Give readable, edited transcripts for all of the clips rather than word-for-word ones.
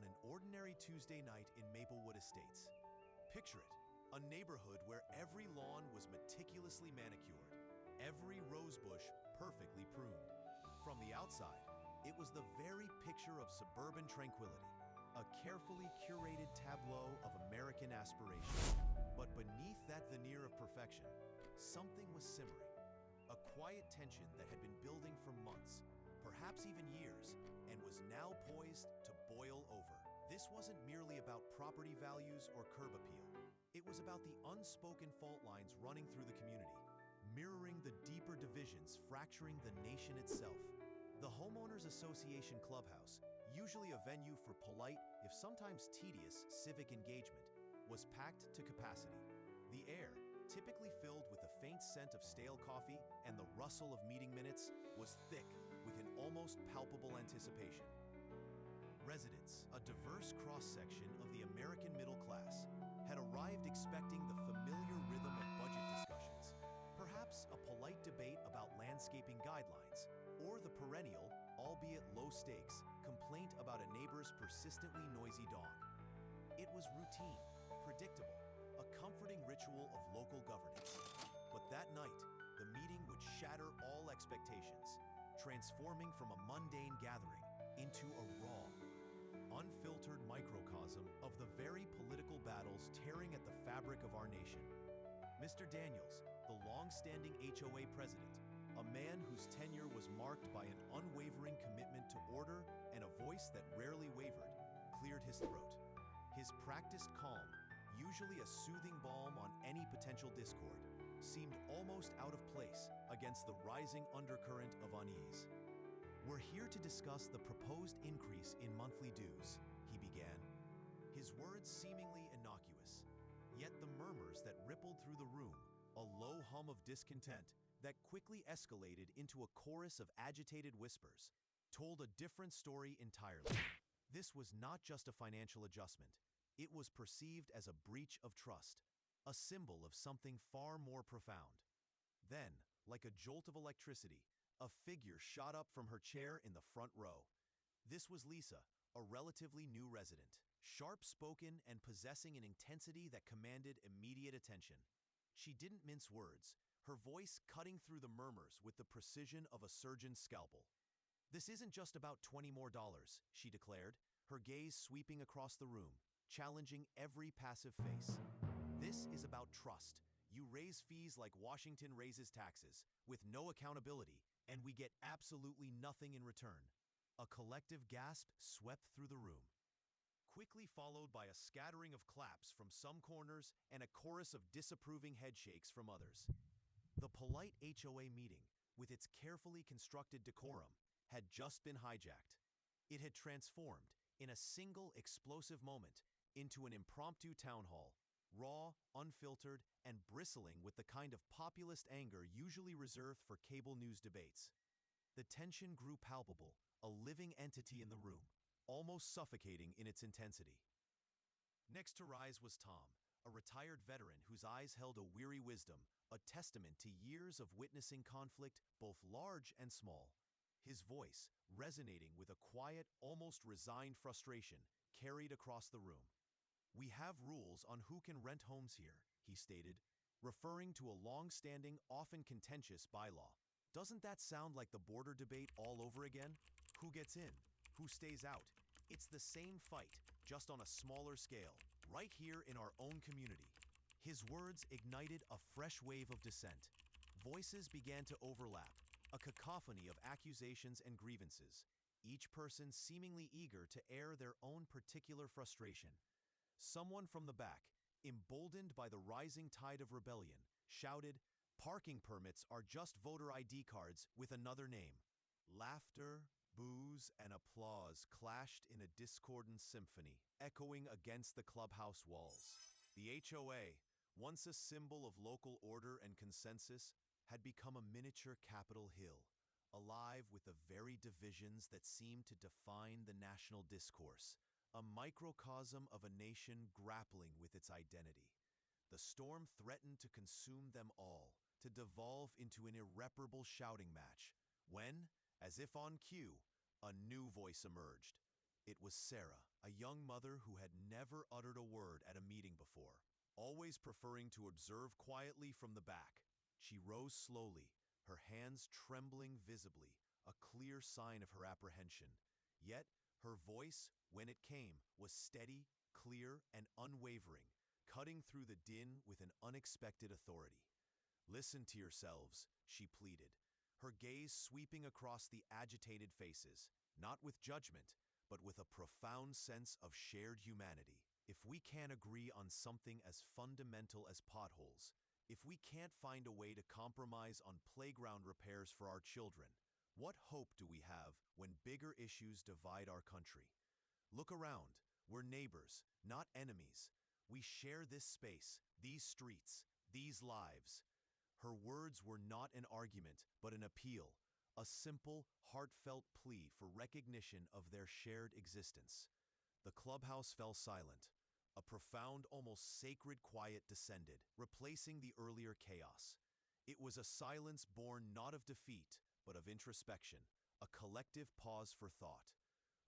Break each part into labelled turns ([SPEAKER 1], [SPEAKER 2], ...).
[SPEAKER 1] on an ordinary Tuesday night in Maplewood Estates. Picture it, a neighborhood where every lawn was meticulously manicured, every rosebush perfectly pruned. From the outside, it was the very picture of suburban tranquility, a carefully curated tableau of American aspiration. But beneath that veneer of perfection, something was simmering, a quiet tension that had been building for months, perhaps even years, and was now poised to boil over. This wasn't merely about property values or curb appeal. It was about the unspoken fault lines running through the community, mirroring the deeper divisions fracturing the nation itself. The Homeowners Association Clubhouse, usually a venue for polite, if sometimes tedious, civic engagement, was packed to capacity. The air, typically filled with a faint scent of stale coffee and the rustle of meeting minutes, was thick with an almost palpable anticipation. Residents, a diverse cross-section of the American middle class, had arrived expecting the familiar rhythm of budget discussions, perhaps a polite debate about landscaping guidelines, or the perennial, albeit low-stakes, complaint about a neighbor's persistently noisy dog. It was routine, predictable, a comforting ritual of local governance. But that night, the meeting would shatter all expectations, transforming from a mundane gathering into a raw, unfiltered microcosm of the very political battles tearing at the fabric of our nation. Mr. Daniels, the long-standing HOA president, a man whose tenure was marked by an unwavering commitment to order and a voice that rarely wavered, cleared his throat. His practiced calm, usually a soothing balm on any potential discord, seemed almost out of place against the rising undercurrent of unease. "We're here to discuss the proposed increase in monthly dues," he began, his words seemingly innocuous. Yet the murmurs that rippled through the room, a low hum of discontent that quickly escalated into a chorus of agitated whispers, told a different story entirely. This was not just a financial adjustment. It was perceived as a breach of trust, a symbol of something far more profound. Then, like a jolt of electricity, a figure shot up from her chair in the front row. This was Lisa, a relatively new resident, sharp-spoken and possessing an intensity that commanded immediate attention. She didn't mince words, her voice cutting through the murmurs with the precision of a surgeon's scalpel. "This isn't just about $20 more," she declared, her gaze sweeping across the room, challenging every passive face. "This is about trust. You raise fees like Washington raises taxes, with no accountability, and we get absolutely nothing in return." A collective gasp swept through the room, quickly followed by a scattering of claps from some corners and a chorus of disapproving headshakes from others. The polite HOA meeting, with its carefully constructed decorum, had just been hijacked. It had transformed, in a single explosive moment, into an impromptu town hall, raw, unfiltered, and bristling with the kind of populist anger usually reserved for cable news debates. The tension grew palpable, a living entity in the room, almost suffocating in its intensity. Next to rise was Tom, a retired veteran whose eyes held a weary wisdom, a testament to years of witnessing conflict, both large and small. His voice, resonating with a quiet, almost resigned frustration, carried across the room. "We have rules on who can rent homes here," he stated, referring to a long-standing, often contentious bylaw. "Doesn't that sound like the border debate all over again? Who gets in? Who stays out? It's the same fight, just on a smaller scale, right here in our own community." His words ignited a fresh wave of dissent. Voices began to overlap, a cacophony of accusations and grievances, each person seemingly eager to air their own particular frustration. Someone from the back, emboldened by the rising tide of rebellion, shouted, "Parking permits are just voter ID cards with another name." Laughter, boos, and applause clashed in a discordant symphony, echoing against the clubhouse walls. The HOA, once a symbol of local order and consensus, had become a miniature Capitol Hill, alive with the very divisions that seemed to define the national discourse, a microcosm of a nation grappling with its identity. The storm threatened to consume them all, to devolve into an irreparable shouting match, when, as if on cue, a new voice emerged. It was Sarah, a young mother who had never uttered a word at a meeting before, always preferring to observe quietly from the back. She rose slowly, her hands trembling visibly, a clear sign of her apprehension. Yet, her voice, when it came, was steady, clear, and unwavering, cutting through the din with an unexpected authority. "Listen to yourselves," she pleaded, her gaze sweeping across the agitated faces, not with judgment, but with a profound sense of shared humanity. If we can't agree on something as fundamental as potholes, if we can't find a way to compromise on playground repairs for our children, what hope do we have when bigger issues divide our country? Look around. We're neighbors, not enemies. We share this space, these streets, these lives. Her words were not an argument, but an appeal, a simple, heartfelt plea for recognition of their shared existence. The clubhouse fell silent. A profound, almost sacred quiet descended, replacing the earlier chaos. It was a silence born not of defeat, but of introspection, a collective pause for thought.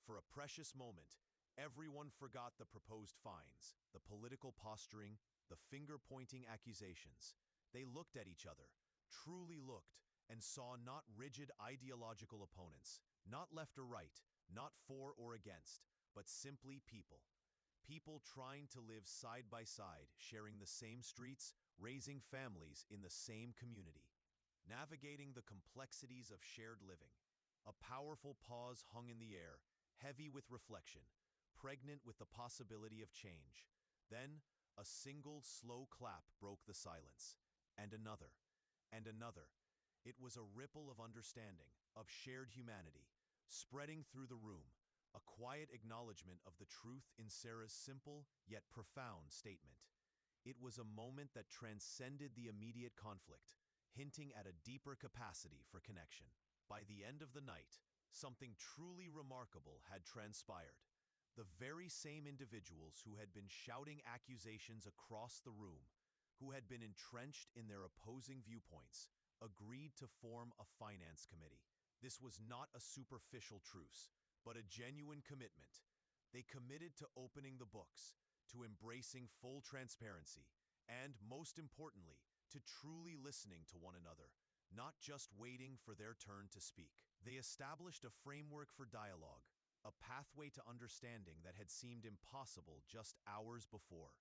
[SPEAKER 1] For a precious moment, everyone forgot the proposed fines, the political posturing, the finger-pointing accusations. They looked at each other, truly looked, and saw not rigid ideological opponents, not left or right, not for or against, but simply people. People trying to live side by side, sharing the same streets, raising families in the same community. Navigating the complexities of shared living. A powerful pause hung in the air, heavy with reflection, pregnant with the possibility of change. Then, a single, slow clap broke the silence. And another. And another. It was a ripple of understanding, of shared humanity, spreading through the room, a quiet acknowledgement of the truth in Sarah's simple yet profound statement. It was a moment that transcended the immediate conflict, hinting at a deeper capacity for connection. By the end of the night, something truly remarkable had transpired. The very same individuals who had been shouting accusations across the room, who had been entrenched in their opposing viewpoints, agreed to form a finance committee. This was not a superficial truce, but a genuine commitment. They committed to opening the books, to embracing full transparency, and, most importantly, to truly listening to one another, not just waiting for their turn to speak. They established a framework for dialogue, a pathway to understanding that had seemed impossible just hours before.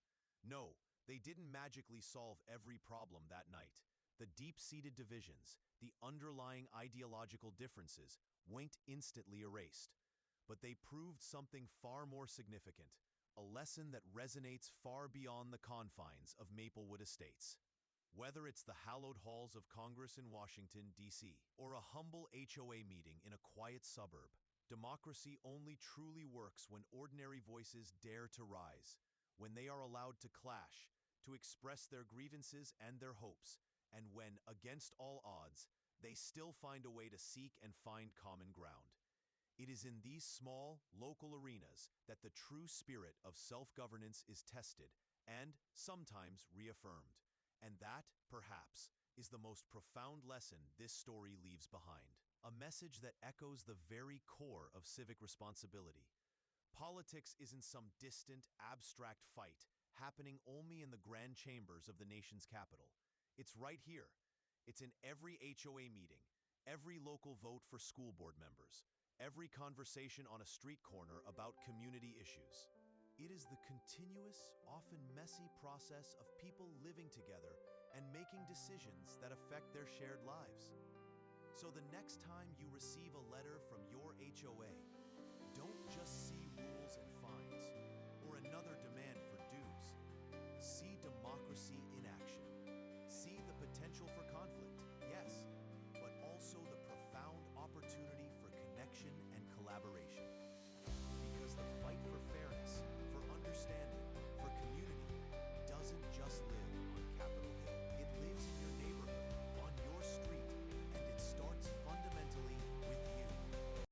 [SPEAKER 1] No, they didn't magically solve every problem that night. The deep-seated divisions, the underlying ideological differences, weren't instantly erased. But they proved something far more significant, a lesson that resonates far beyond the confines of Maplewood Estates. Whether it's the hallowed halls of Congress in Washington, D.C., or a humble HOA meeting in a quiet suburb, democracy only truly works when ordinary voices dare to rise, when they are allowed to clash, to express their grievances and their hopes, and when, against all odds, they still find a way to seek and find common ground. It is in these small, local arenas that the true spirit of self-governance is tested and, sometimes, reaffirmed. And that, perhaps, is the most profound lesson this story leaves behind. A message that echoes the very core of civic responsibility. Politics isn't some distant, abstract fight happening only in the grand chambers of the nation's capital. It's right here. It's in every HOA meeting, every local vote for school board members, every conversation on a street corner about community issues. It is the continuous, often messy process of people living together and making decisions that affect their shared lives. So the next time you receive a letter from your HOA, don't just see rules and fines or another demand for dues. See democracy